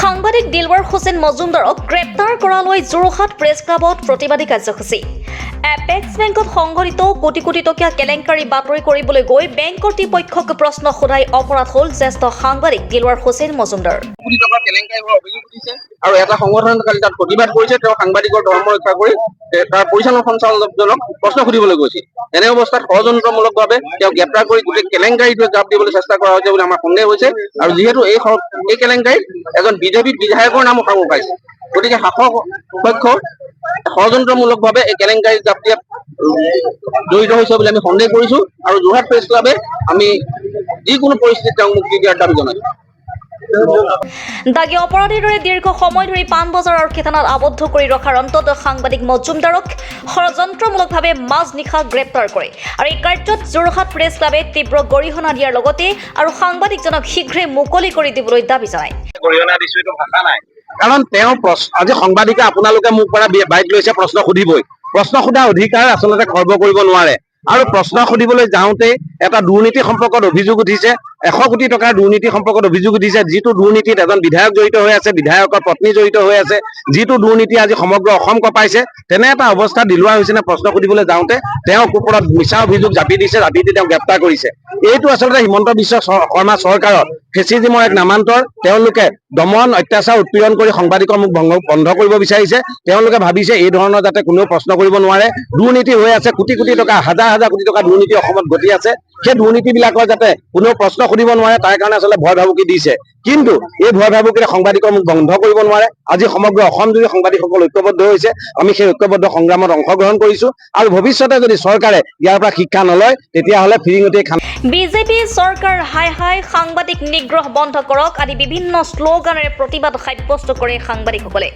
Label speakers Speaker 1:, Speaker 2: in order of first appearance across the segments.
Speaker 1: সাংবাদিক দিলৱাৰ হুছেইন মজুমদাৰক গ্ৰেপ্তাৰ কৰালৈ যোৰহাট প্ৰেছ ক্লাবত প্ৰতিবাদী কাৰ্যসূচী। এপেক্স বেংকত সংঘটিত কোটি কোটি টকীয়া কেলেংকাৰী বাতৰি কৰিবলৈ গৈ বেংক কৰ্তৃপক্ষক প্ৰশ্ন সোধাই অপৰাধ হ'ল জ্যেষ্ঠ সাংবাদিক দিলৱাৰ হুছেইন মজুমদাৰ।
Speaker 2: কোটি টকাৰ কেলেংকাৰী হোৱাৰ অভিযোগ উঠিছে আৰু এটা সংগঠনে কালি তাত প্ৰতিবাদ কৰিছে। তেওঁ সাংবাদিকৰ ধৰ্ম ৰক্ষা কৰি তাৰ পৰিচালন সঞ্চালকজনক প্ৰশ্ন সুধিবলৈ গৈছিল। এনে অৱস্থাত ষড়যন্ত্ৰমূলকভাৱে তেওঁ গ্ৰেপ্তাৰ কৰি গোটেই কেলেংকাৰীটোৱে জাপ দিবলৈ চেষ্টা কৰা হৈছে বুলি আমাৰ সন্দেহ হৈছে। আৰু যিহেতু এই কেলেংকাৰীত এজন বিজেপি বিধায়কৰ নামো সাঙুৰ পাইছে, গতিকে শাসক পক্ষ ষড়যন্ত্ৰমূলকভাৱে এই কেলেংকাৰীত জাপ দিয়াত জড়িত হৈছে বুলি আমি সন্দেহ কৰিছো। আৰু যোৰহাট প্ৰেছ ক্লাবে আমি যিকোনো পৰিস্থিতিত তেওঁক মুক্তি দিয়াৰ দাবী জনাইছো।
Speaker 1: দাগী অপৰাধীৰ দৰে দীৰ্ঘ সময় ধৰি পাণবজাৰ আৰক্ষী থানাত আবদ্ধ কৰি ৰখাৰ অন্তত সাংবাদিক মজুমদাৰক ষড়যন্ত্ৰমূলকভাৱে মাজনিশা গ্ৰেপ্তাৰ কৰে। আৰু এই কাৰ্যত যোৰহাট প্ৰেছ ক্লাবে তীব্ৰ গৰিহণা দিয়াৰ লগতে আৰু সাংবাদিকজনক শীঘ্ৰে মুকলি কৰি দিবলৈ দাবী জনায়।
Speaker 2: গৰিহণা দিছো এইটো ভাষা নাই, কাৰণ তেওঁ আজি সাংবাদিকে আপোনালোকে মোক পৰা বাইক লৈছে প্ৰশ্ন সুধিবই। প্ৰশ্ন সোধা অধিকাৰ আচলতে খৰ্ব কৰিব নোৱাৰে। আৰু প্ৰশ্ন সুধিবলৈ যাওঁতে এটা দুৰ্নীতি সম্পৰ্কত অভিযোগ উঠিছে, 100 কোটি টকাৰ দুৰ্নীতি সম্পৰ্কত অভিযোগ উঠিছে। যিটো দুৰ্নীতিত এজন বিধায়ক জড়িত হৈ আছে, বিধায়কৰ পত্নী জড়িত হৈ আছে, যিটো দুৰ্নীতি আজি সমগ্ৰ অসম কঁপাইছে। তেনে এটা অৱস্থা দিলৱাৰ হুছেইনে প্ৰশ্ন সুধিবলৈ যাওঁতে তেওঁক ওপৰত মিছা অভিযোগ জাপি দিছে, জাপি দি তেওঁক গ্ৰেপ্তাৰ কৰিছে। এইটো আচলতে হিমন্ত বিশ্ব শৰ্মা চৰকাৰৰ ফেচিজিমৰ এক নামান্তৰ। তেওঁলোকে দমন অত্যাচাৰ উৎপীড়ন কৰি সাংবাদিকৰ মুখ বন্ধ কৰিব বিচাৰিছে। তেওঁলোকে ভাবিছে এই ধৰণৰ যাতে কোনেও প্ৰশ্ন কৰিব নোৱাৰে। দুৰ্নীতি হৈ আছে, কোটি কোটি টকা, হাজাৰ হাজাৰ কোটি টকা দুৰ্নীতি অসমত ঘটি আছে। সেই দুৰ্নীতিবিলাকৰ যাতে কোনেও প্ৰশ্ন সুধিব নোৱাৰে তাৰ কাৰণে আচলতে ভয় ভাবুকি দিছে। কিন্তু এই ভয় ভাবুকিৰে সাংবাদিকৰ মুখ বন্ধ কৰিব নোৱাৰে। আজি সমগ্ৰ অসম জুৰি সাংবাদিকসকল ঐক্যবদ্ধ হৈছে। আমি সেই ঐক্যবদ্ধ সংগ্ৰামত অংশগ্ৰহণ কৰিছো। আৰু ভৱিষ্যতে যদি চৰকাৰে ইয়াৰ পৰা শিক্ষা নলয় তেতিয়াহ'লে ফিৰিঙতি খান।
Speaker 1: বিজেপি চৰকাৰ হাই হাই, সাংবাদিক নিগ্ৰহ বন্ধ কৰক আদি বিভিন্ন শ্লোগানেৰে প্ৰতিবাদ সাব্যস্ত কৰে সাংবাদিকসকলে।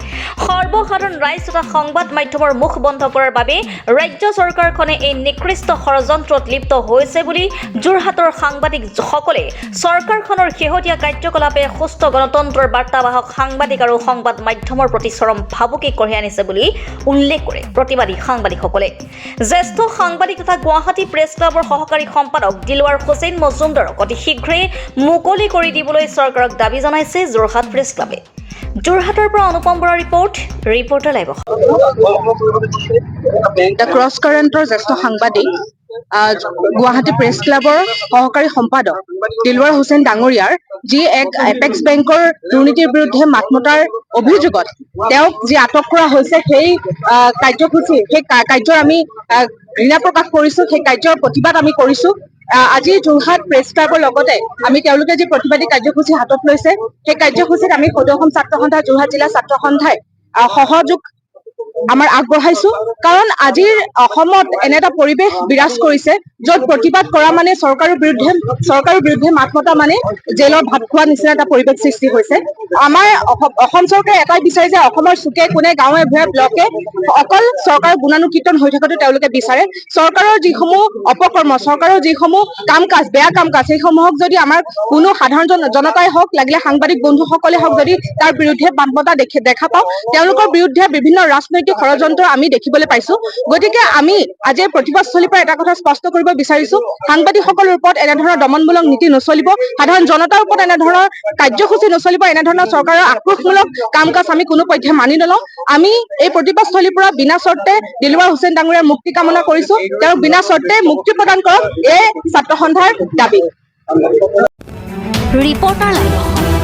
Speaker 1: সৰ্বসাধাৰণ ৰাইজ তথা সংবাদ মাধ্যমৰ মুখ বন্ধ কৰাৰ বাবে ৰাজ্য চৰকাৰখনে এই নিকৃষ্ট ষড়যন্ত্ৰত লিপ্ত হৈছে বুলি যোৰহাটৰ সাংবাদিকসকলে চৰকাৰখনৰ শেহতীয়া কাৰ্যকলাপে সুস্থ গণতন্ত্ৰৰ বাৰ্তাবাহক সাংবাদিক আৰু সংবাদ মাধ্যমৰ প্ৰতি চৰম ভাবুকি কঢ়িয়াই আনিছে বুলি উল্লেখ কৰে প্ৰতিবাদী সাংবাদিকসকলে। জ্যেষ্ঠ সাংবাদিক তথা গুৱাহাটী প্ৰেছ ক্লাবৰ সহকাৰী সম্পাদক দিলৱাৰ হুছেইন মজুমদাৰক অতি শীঘ্ৰে মুকলি কৰি দিবলৈ চৰকাৰক দাবী জনাইছে যোৰহাট প্ৰেছ ক্লাবে। যোৰহাটৰ পৰা অনুপম বৰাৰ ৰিপৰ্ট, ৰিপৰ্টাৰ লাইভ।
Speaker 3: ক্ৰছ কাৰেণ্টৰ জ্যেষ্ঠ সাংবাদিক গুৱাহাটী প্ৰেছ ক্লাবৰ সহকাৰী সম্পাদক দিলৱাৰ হুছেইন ডাঙৰীয়াৰ যি এক এপেক্স বেংকৰ দুৰ্নীতিৰ বিৰুদ্ধে মাত মতাৰ অভিযোগত তেওঁক যি আটক কৰা হৈছে, সেই কাৰ্যসূচী, সেই কাৰ্যৰ আমি ঘৃণা প্ৰকাশ কৰিছো, সেই কাৰ্যৰ প্ৰতিবাদ আমি কৰিছো। আজি যোৰহাট প্ৰেছ ক্লাবৰ লগতে আমি তেওঁলোকে যি প্ৰতিবাদী কাৰ্যসূচী হাতত লৈছে, সেই কাৰ্যসূচীত আমি সদৌ অসম ছাত্ৰ সন্থা, যোৰহাট জিলা ছাত্ৰ সন্থাই সহযোগ আমাৰ আগবঢ়াইছো। কাৰণ আজিৰ অসমত এনে এটা পৰিৱেশ বিৰাজ কৰিছে য'ত প্ৰতিবাদ কৰা মানে চৰকাৰৰ বিৰুদ্ধে মাত মতা মানে জেলত ভাত খোৱা নিচিনা এটা পৰিৱেশ সৃষ্টি হৈছে। আমাৰ অসম চৰকাৰে এটাই বিচাৰে যে অসমৰ চুকে কোণে গাঁৱে ভূঞে ব্লকে অকল চৰকাৰৰ গুণানুকীৰ্তন হৈ থকাটো তেওঁলোকে বিচাৰে। চৰকাৰৰ যিসমূহ অপকৰ্ম, চৰকাৰৰ যিসমূহ কাম কাজ, বেয়া কাম কাজ, সেইসমূহক যদি আমাৰ কোনো সাধাৰণ জনতাই হওক, লাগিলে সাংবাদিক বন্ধুসকলে হওক, যদি তাৰ বিৰুদ্ধে মাত মতা দেখা পাওঁ, তেওঁলোকৰ বিৰুদ্ধে বিভিন্ন ৰাজনৈতিক ষড়যন্ত্ৰ আমি দেখিবলৈ পাইছো। গতিকে আমি আজি প্ৰতিবাদস্থলীৰ পৰা এটা কথা স্পষ্ট কৰিব বিচাৰিছো, সাংবাদিকসকলৰ ওপৰত এনেধৰণৰ দমনমূলক নীতি নচলিব, সাধাৰণ জনতাৰ ওপৰত এনেধৰণৰ কাৰ্যসূচী নচলিব, এনেধৰণৰ চৰকাৰৰ আক্ৰোশমূলক কাম কাজ আমি কোনো পধ্যে মানি নলওঁ। আমি এই প্ৰতিবাদস্থলীৰ পৰা বিনা চৰ্তে দিলৱাৰ হুছেইন ডাঙৰীয়াৰ মুক্তি কামনা কৰিছো। তেওঁক বিনা চৰ্তে মুক্তি প্ৰদান কৰক, এই ছাত্ৰ সন্থাৰ দাবী।
Speaker 1: Reporter live.